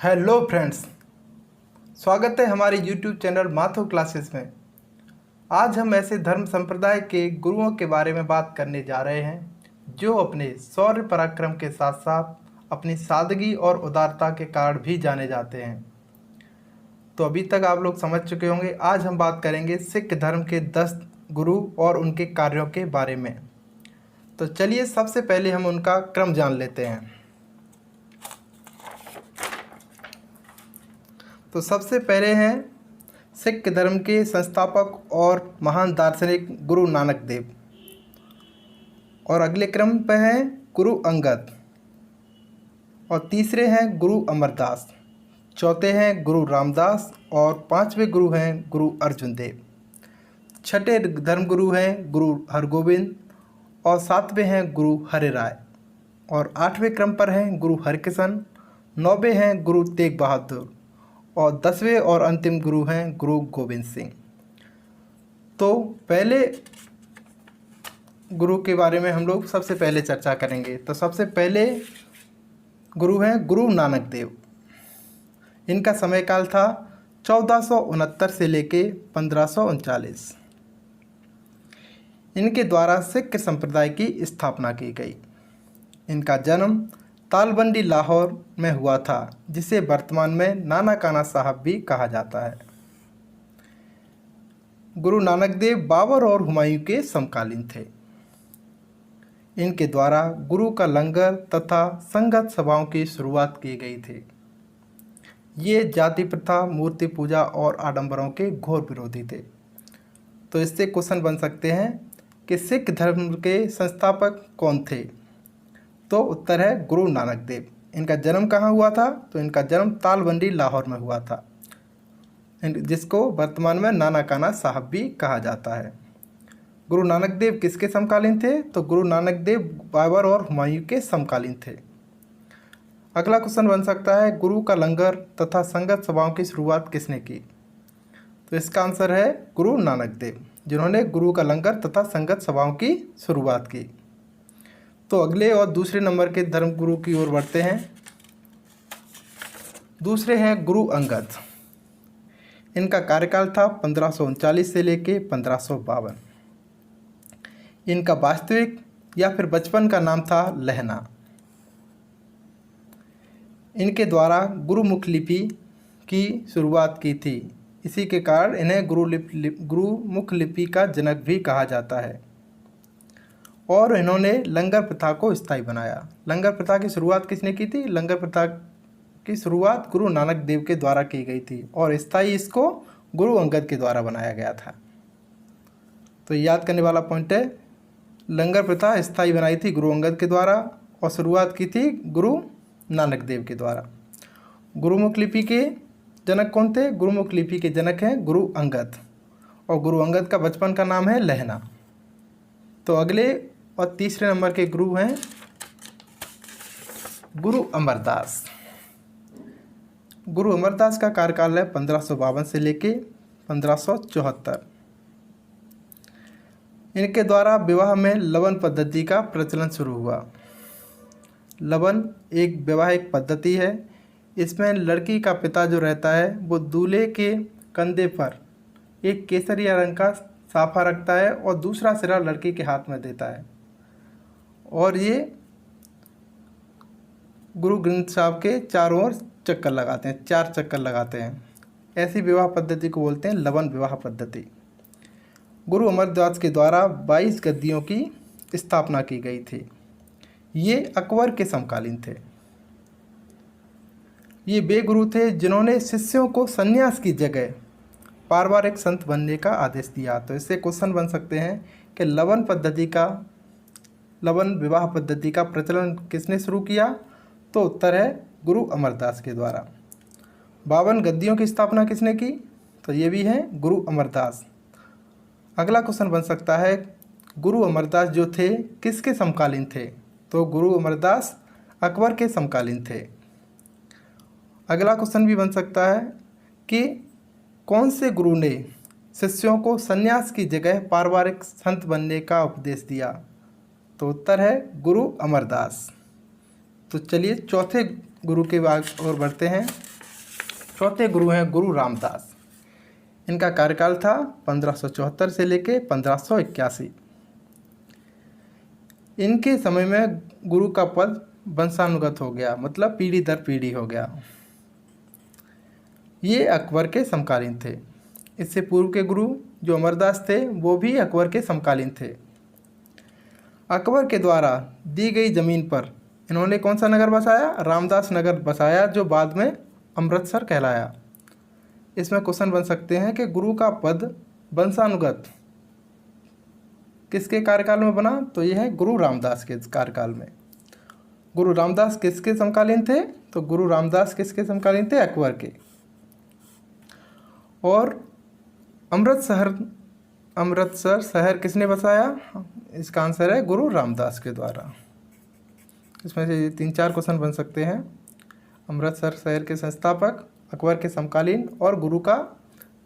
Hello friends, स्वागत है हमारे यूट्यूब चैनल माथो क्लासेस में। आज हम ऐसे धर्म संप्रदाय के गुरुओं के बारे में बात करने जा रहे हैं जो अपने शौर्य पराक्रम के साथ साथ अपनी सादगी और उदारता के कारण भी जाने जाते हैं। तो अभी तक आप लोग समझ चुके होंगे। आज हम बात करेंगे सिख धर्म के 10 गुरु और उनके कार्यों के बारे में। तो चलिए सबसे पहले हम उनका क्रम जान लेते हैं। तो सबसे पहले हैं सिख धर्म के संस्थापक और महान दार्शनिक गुरु नानक देव, और अगले क्रम पर हैं गुरु अंगद, और तीसरे हैं गुरु अमरदास, चौथे हैं गुरु रामदास, और पांचवें गुरु हैं गुरु अर्जुन देव। छठे धर्मगुरु हैं गुरु हरगोविंद, और सातवें हैं गुरु हरि राय, और आठवें क्रम पर हैं गुरु हरकिशन, नौवें हैं गुरु तेग बहादुर, और 10वें और अंतिम गुरु हैं गुरु गोविंद सिंह। तो पहले गुरु के बारे में हम लोग सबसे पहले चर्चा करेंगे। तो सबसे पहले गुरु हैं गुरु नानक देव। इनका समय काल था 1469 से लेके 1539। इनके द्वारा सिख संप्रदाय की स्थापना की गई। इनका जन्म तालबंडी लाहौर में हुआ था, जिसे वर्तमान में नाना काना साहब भी कहा जाता है। गुरु नानक देव बाबर और हुमायूं के समकालीन थे। इनके द्वारा गुरु का लंगर तथा संगत सभाओं की शुरुआत की गई थी। ये जाति प्रथा, मूर्ति पूजा और आडंबरों के घोर विरोधी थे। तो इससे क्वेश्चन बन सकते हैं कि सिख धर्म के संस्थापक कौन थे। तो उत्तर है गुरु नानक देव। इनका जन्म कहाँ हुआ था? तो इनका जन्म तालबंडी लाहौर में हुआ था, जिसको वर्तमान में नाना काना साहब भी कहा जाता है। गुरु नानक देव किसके समकालीन थे? तो गुरु नानक देव बाबर और हुमायूं के समकालीन थे। अगला क्वेश्चन बन सकता है गुरु का लंगर तथा संगत सभाओं की शुरुआत किसने की? तो इसका आंसर है गुरु नानक देव, जिन्होंने गुरु का लंगर तथा संगत सभाओं की शुरुआत की। तो अगले और दूसरे नंबर के धर्म गुरु की ओर बढ़ते हैं। दूसरे हैं गुरु अंगद। इनका कार्यकाल था 1539 से लेके 1552। इनका वास्तविक या फिर बचपन का नाम था लहना। इनके द्वारा गुरुमुख लिपि की शुरुआत की थी। इसी के कारण इन्हें गुरुमुख लिपि का जनक भी कहा जाता है। और इन्होंने लंगर प्रथा को स्थायी बनाया। लंगर प्रथा की शुरुआत किसने की थी? लंगर प्रथा की शुरुआत गुरु नानक देव के द्वारा की गई थी, और स्थायी इसको गुरु अंगद के द्वारा बनाया गया था। तो याद करने वाला पॉइंट है, लंगर प्रथा स्थायी बनाई थी गुरु अंगद के द्वारा, और शुरुआत की थी गुरु नानक देव के द्वारा। गुरुमुख लिपि के जनक कौन थे? गुरुमुख लिपि के जनक हैं गुरु अंगद, और गुरु अंगद का बचपन का नाम है लहना। तो अगले और तीसरे नंबर के गुरु हैं गुरु अमरदास। गुरु अमरदास का कार्यकाल है 1552 से लेके 1574। इनके द्वारा विवाह में लवन पद्धति का प्रचलन शुरू हुआ। लवन एक वैवाहिक पद्धति है। इसमें लड़की का पिता जो रहता है वो दूल्हे के कंधे पर एक केसरिया रंग का साफा रखता है और दूसरा सिरा लड़की के हाथ में देता है, और ये गुरु ग्रंथ साहब के चारों ओर चक्कर लगाते हैं, 4 चक्कर लगाते हैं। ऐसी विवाह पद्धति को बोलते हैं लवन विवाह पद्धति। गुरु अमरदास के द्वारा 22 गद्दियों की स्थापना की गई थी। ये अकबर के समकालीन थे। ये वे गुरु थे जिन्होंने शिष्यों को संन्यास की जगह पारिवारिक संत बनने का आदेश दिया। तो इससे क्वेश्चन बन सकते हैं कि लवन विवाह पद्धति का प्रचलन किसने शुरू किया? तो उत्तर है गुरु अमरदास के द्वारा। 52 गद्दियों की स्थापना किसने की? तो ये भी हैं गुरु अमरदास। अगला क्वेश्चन बन सकता है गुरु अमरदास जो थे किसके समकालीन थे? तो गुरु अमरदास अकबर के समकालीन थे। अगला क्वेश्चन भी बन सकता है कि कौन से गुरु ने शिष्यों को संन्यास की जगह पारिवारिक संत बनने का उपदेश दिया? तो उत्तर है गुरु अमरदास। तो चलिए चौथे गुरु के ओर बढ़ते हैं। चौथे गुरु हैं गुरु रामदास। इनका कार्यकाल था 1574 से लेके 1581। इनके समय में गुरु का पद वंशानुगत हो गया, मतलब पीढ़ी दर पीढ़ी हो गया। ये अकबर के समकालीन थे। इससे पूर्व के गुरु जो अमरदास थे वो भी अकबर के समकालीन थे। अकबर के द्वारा दी गई ज़मीन पर इन्होंने कौन सा नगर बसाया? रामदास नगर बसाया, जो बाद में अमृतसर कहलाया। इसमें क्वेश्चन बन सकते हैं कि गुरु का पद वंशानुगत किसके कार्यकाल में बना? तो यह है गुरु रामदास के कार्यकाल में। गुरु रामदास किसके समकालीन थे? तो गुरु रामदास किसके समकालीन थे? अकबर के। और अमृतसर शहर किसने बसाया? इसका आंसर है गुरु रामदास के द्वारा। इसमें से 3-4 क्वेश्चन बन सकते हैं। अमृतसर शहर के संस्थापक, अकबर के समकालीन, और गुरु का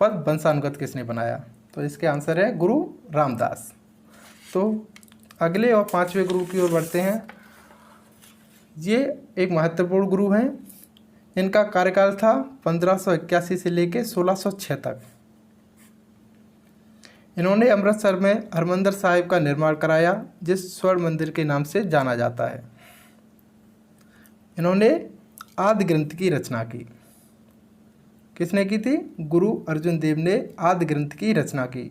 पद वंशानुगत किसने बनाया? तो इसके आंसर है गुरु रामदास। तो अगले और 5वें गुरु की ओर बढ़ते हैं। ये एक महत्वपूर्ण गुरु हैं। इनका कार्यकाल था 1581 से लेकर 1606 तक। इन्होंने अमृतसर में हरमंदिर साहिब का निर्माण कराया, जिस स्वर्ण मंदिर के नाम से जाना जाता है। इन्होंने आदि ग्रंथ की रचना की। किसने की थी? गुरु अर्जुन देव ने आदि ग्रंथ की रचना की।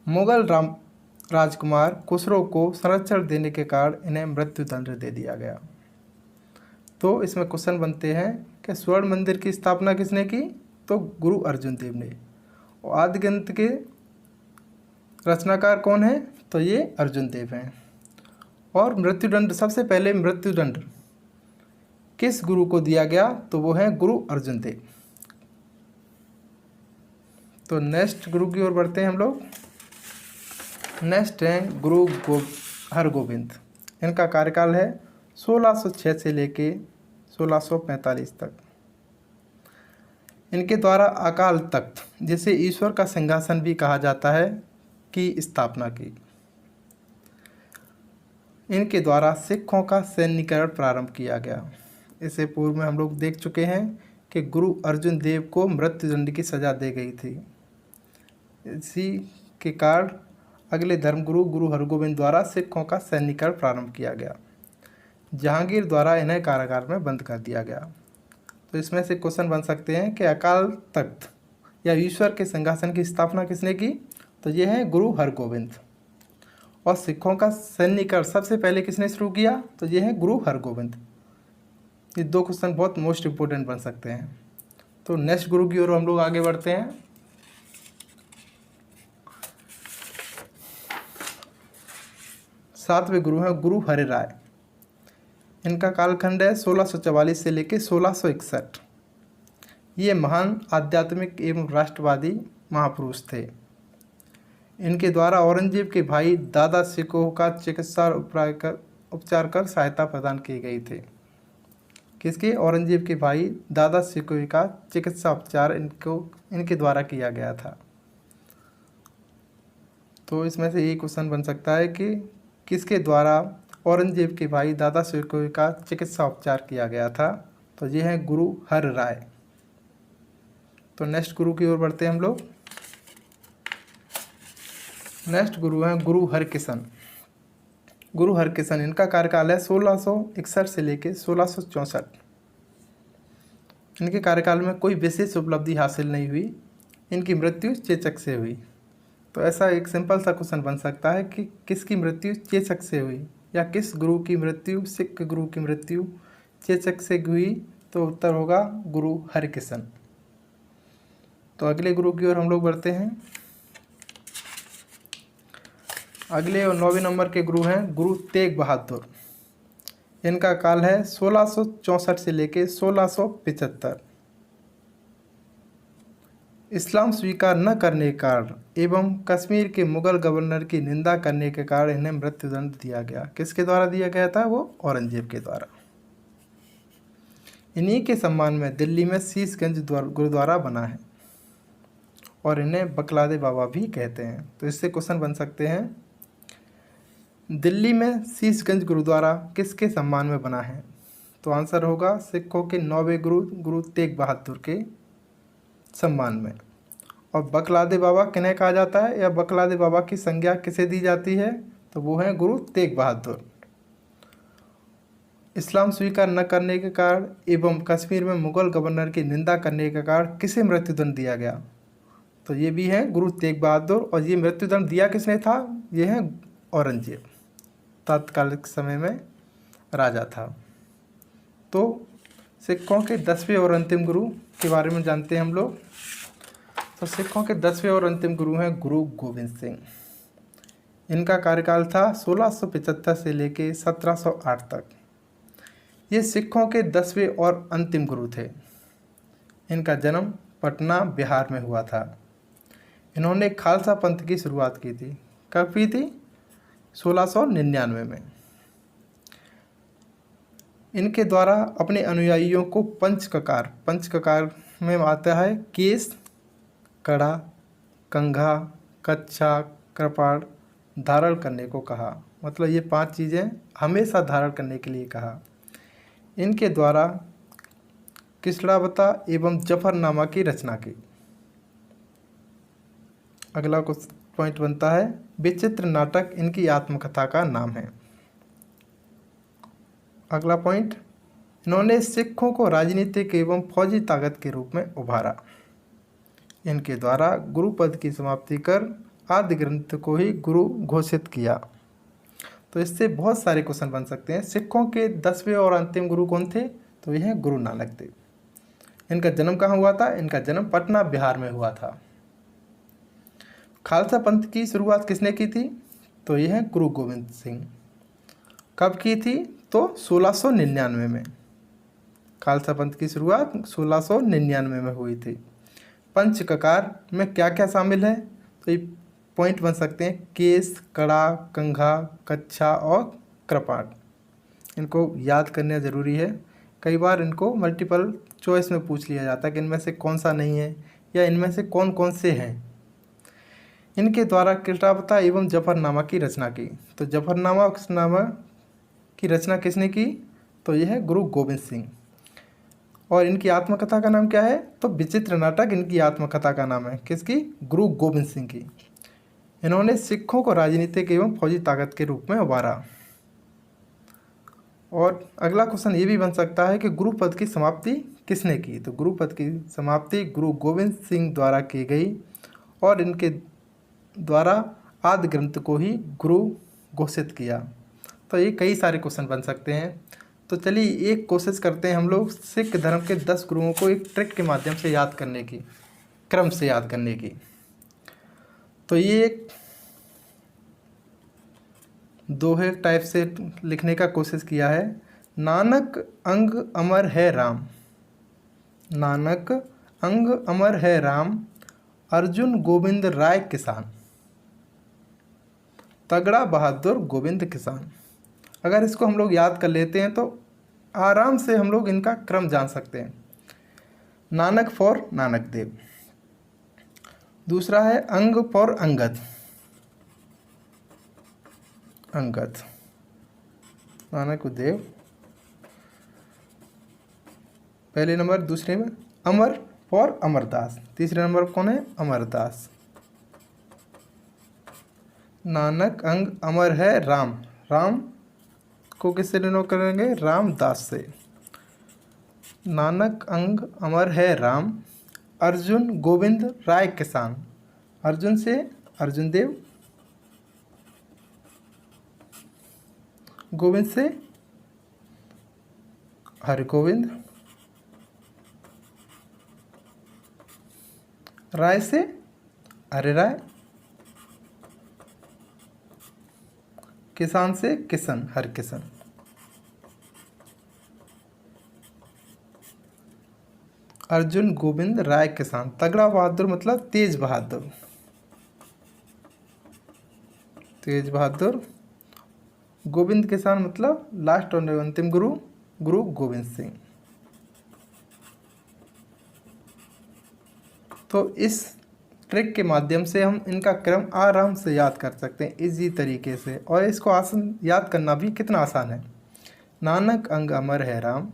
मुगल राजकुमार खुसरो को संरक्षण देने के कारण इन्हें मृत्युदंड दे दिया गया। तो इसमें क्वेश्चन बनते हैं कि स्वर्ण मंदिर की स्थापना किसने की? तो गुरु अर्जुन देव ने। और आदि ग्रंथ के रचनाकार कौन है? तो ये अर्जुन देव हैं। और मृत्युदंड, सबसे पहले मृत्युदंड किस गुरु को दिया गया? तो वो है गुरु अर्जुन देव। तो नेक्स्ट गुरु की ओर बढ़ते हैं हम लोग। नेक्स्ट हैं गुरु हरगोविंद। इनका कार्यकाल है 1606 से लेके 1645 तक। इनके द्वारा अकाल तख्त, जिसे ईश्वर का सिंहासन भी कहा जाता है, की स्थापना की। इनके द्वारा सिखों का सैन्यीकरण प्रारंभ किया गया। इससे पूर्व में हम लोग देख चुके हैं कि गुरु अर्जुन देव को मृत्युदंड की सज़ा दी गई थी। इसी के कारण अगले धर्मगुरु गुरु हरगोविंद द्वारा सिखों का सैन्यीकरण प्रारंभ किया गया। जहांगीर द्वारा इन्हें कारागार में बंद कर दिया गया। तो इसमें से क्वेश्चन बन सकते हैं कि अकाल तख्त या ईश्वर के सिंहासन की स्थापना किसने की? तो ये है गुरु हरगोविंद। और सिखों का सैन्यीकरण सबसे पहले किसने शुरू किया? तो ये है गुरु हरगोविंद। ये 2 क्वेश्चन बहुत मोस्ट इम्पोर्टेंट बन सकते हैं। तो नेक्स्ट गुरु की ओर हम लोग आगे बढ़ते हैं। सातवें गुरु हैं गुरु हरिराय। इनका कालखंड है 1644 से लेकर 1661। ये महान आध्यात्मिक एवं राष्ट्रवादी महापुरुष थे। इनके द्वारा औरंगजेब के भाई दादा शिकोह का चिकित्सा उपचार कर सहायता प्रदान की गई थी। किसके? औरंगजेब के भाई दादा शिकोह का चिकित्सा उपचार इनके द्वारा किया गया था। तो इसमें से एक क्वेश्चन बन सकता है कि किसके द्वारा औरंगजेब के भाई दादा शिकोह का चिकित्सा उपचार किया गया था? तो ये है गुरु हरराय। तो नेक्स्ट गुरु की ओर बढ़ते हैं हम लोग। नेक्स्ट गुरु हैं गुरु हरकिशन। गुरु हरकिशन, इनका कार्यकाल है 1661 से लेकर 1664। इनके कार्यकाल में कोई विशेष उपलब्धि हासिल नहीं हुई। इनकी मृत्यु चेचक से हुई। तो ऐसा एक सिंपल सा क्वेश्चन बन सकता है कि किसकी मृत्यु चेचक से हुई, या किस गुरु की मृत्यु, सिख गुरु की मृत्यु चेचक से हुई? तो उत्तर होगा गुरु हरकिशन। तो अगले गुरु की ओर हम लोग बढ़ते हैं। अगले और 9वें नंबर के गुरु हैं गुरु तेग बहादुर। इनका काल है 1664 से लेकर 1675। इस्लाम स्वीकार न करने के कारण एवं कश्मीर के मुगल गवर्नर की निंदा करने के कारण इन्हें मृत्युदंड दिया गया। किसके द्वारा दिया गया था? वो औरंगजेब के द्वारा। इन्हीं के सम्मान में दिल्ली में शीशगंज गुरुद्वारा बना है और इन्हें बकलादे बाबा भी कहते हैं। तो इससे क्वेश्चन बन सकते हैं, दिल्ली में शीशगंज गुरुद्वारा किसके सम्मान में बना है? तो आंसर होगा सिखों के 9वें गुरु गुरु तेग बहादुर के सम्मान में। और बकलादे बाबा किन्हें कहा जाता है या बकलादे बाबा की संज्ञा किसे दी जाती है, तो वो हैं गुरु तेग बहादुर। इस्लाम स्वीकार न करने के कारण एवं कश्मीर में मुगल गवर्नर की निंदा करने के कारण किसे मृत्युदंड दिया गया, तो ये भी है गुरु तेग बहादुर। और ये मृत्युदंड दिया किसने था, ये है औरंगजेब, तात्कालिक समय में राजा था। तो सिखों के 10वें और अंतिम गुरु के बारे में जानते हैं हम लोग। तो सिखों के 10वें और अंतिम गुरु हैं गुरु गोविंद सिंह। इनका कार्यकाल था 1675 से लेके 1708 तक। ये सिखों के 10वें और अंतिम गुरु थे। इनका जन्म पटना बिहार में हुआ था। इन्होंने खालसा पंथ की शुरुआत की थी। कब की थी, 1699 में। इनके द्वारा अपने अनुयायियों को पंचककार में आता है केस, कड़ा, कंघा, कच्छा, कृपाण धारण करने को कहा। मतलब ये 5 चीज़ें हमेशा धारण करने के लिए कहा। इनके द्वारा किसड़ावता एवं जफरनामा की रचना की। अगला कुछ पॉइंट बनता है, विचित्र नाटक इनकी आत्मकथा का नाम है। अगला पॉइंट, इन्होंने सिखों को राजनीतिक एवं फौजी ताकत के रूप में उभारा। इनके द्वारा गुरु पद की समाप्ति कर आदि ग्रंथ को ही गुरु घोषित किया। तो इससे बहुत सारे क्वेश्चन बन सकते हैं। सिखों के 10वें और अंतिम गुरु कौन थे, तो ये हैं गुरु नानक देव। इनका जन्म कहाँ हुआ था, इनका जन्म पटना बिहार में हुआ था। खालसा पंथ की शुरुआत किसने की थी, तो ये है गुरु गोविंद सिंह। कब की थी, तो 1699 में। खालसा पंथ की शुरुआत 1699 में हुई थी। पंचककार में क्या क्या शामिल है, तो ये पॉइंट बन सकते हैं केस, कड़ा, कंघा, कच्छा और कृपाण। इनको याद करना ज़रूरी है। कई बार इनको मल्टीपल चॉइस में पूछ लिया जाता है कि इनमें से कौन सा नहीं है या इनमें से कौन कौन से हैं। इनके द्वारा किसड़ावता एवं जफरनामा की रचना की। तो जफरनामा की रचना किसने की, तो यह है गुरु गोविंद सिंह। और इनकी आत्मकथा का नाम क्या है, तो विचित्र नाटक इनकी आत्मकथा का नाम है। किसकी, गुरु गोविंद सिंह की। इन्होंने सिखों को राजनीतिक एवं फौजी ताकत के रूप में उभारा। और अगला क्वेश्चन ये भी बन सकता है कि गुरु पद की समाप्ति किसने की, तो गुरु पद की समाप्ति गुरु गोविंद सिंह द्वारा की गई। और इनके द्वारा आदि ग्रंथ को ही गुरु घोषित किया। तो ये कई सारे क्वेश्चन बन सकते हैं। तो चलिए एक कोशिश करते हैं हम लोग सिख धर्म के 10 गुरुओं को एक ट्रिक के माध्यम से याद करने की, क्रम से याद करने की। तो ये एक दोहे टाइप से लिखने का कोशिश किया है। नानक अंग अमर है राम, नानक अंग अमर है राम, अर्जुन गोविंद राय किसान, तगड़ा बहादुर गोविंद किसान। अगर इसको हम लोग याद कर लेते हैं तो आराम से हम लोग इनका क्रम जान सकते हैं। नानक फॉर नानक देव, दूसरा है अंग फॉर अंगद, अंगद नानक देव पहले नंबर। दूसरे में अमर फॉर अमरदास, तीसरे नंबर पर कौन है, अमरदास। नानक अंग अमर है राम, राम को किससे डिनोट करेंगे, रामदास से। नानक अंग अमर है राम, अर्जुन गोविंद राय किसान, अर्जुन से अर्जुन देव, गोविंद से हरि गोविंद, राय से अरे राय, किसान से किशन हर किशन। अर्जुन गोविंद राय किसान। तगड़ा बहादुर मतलब तेज बहादुर, तेज बहादुर। गोविंद किसान मतलब लास्ट और अंतिम गुरु, गुरु गोविंद सिंह। तो इस ट्रिक के माध्यम से हम इनका क्रम आराम से याद कर सकते हैं इजी तरीके से। और इसको आसान याद करना भी कितना आसान है। नानक अंग अमर है राम,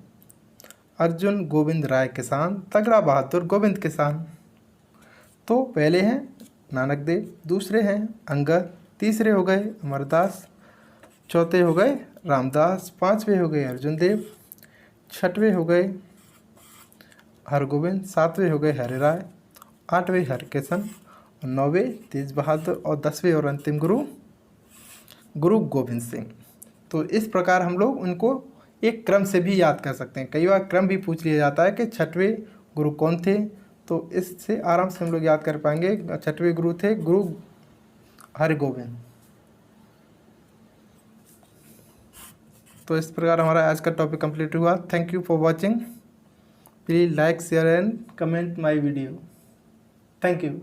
अर्जुन गोविंद राय किसान, तगड़ा बहादुर गोविंद किसान। तो पहले हैं नानक देव, दूसरे हैं अंगद, तीसरे हो गए अमरदास, चौथे हो गए रामदास, पांचवे हो गए अर्जुन देव, छठवें हो गए हरगोविंद, सातवें हो गए हरिराय, आठवें हरकिशन, और नौवें तेज बहादुर, और 10वें और अंतिम गुरु गुरु गोविंद सिंह। तो इस प्रकार हम लोग उनको एक क्रम से भी याद कर सकते हैं। कई बार क्रम भी पूछ लिया जाता है कि छठवें गुरु कौन थे, तो इससे आराम से हम लोग याद कर पाएंगे। छठवें गुरु थे गुरु हरगोविंद। तो इस प्रकार हमारा आज का टॉपिक कंप्लीट हुआ। Thank you for watching. Please like, share and comment my video. Thank you.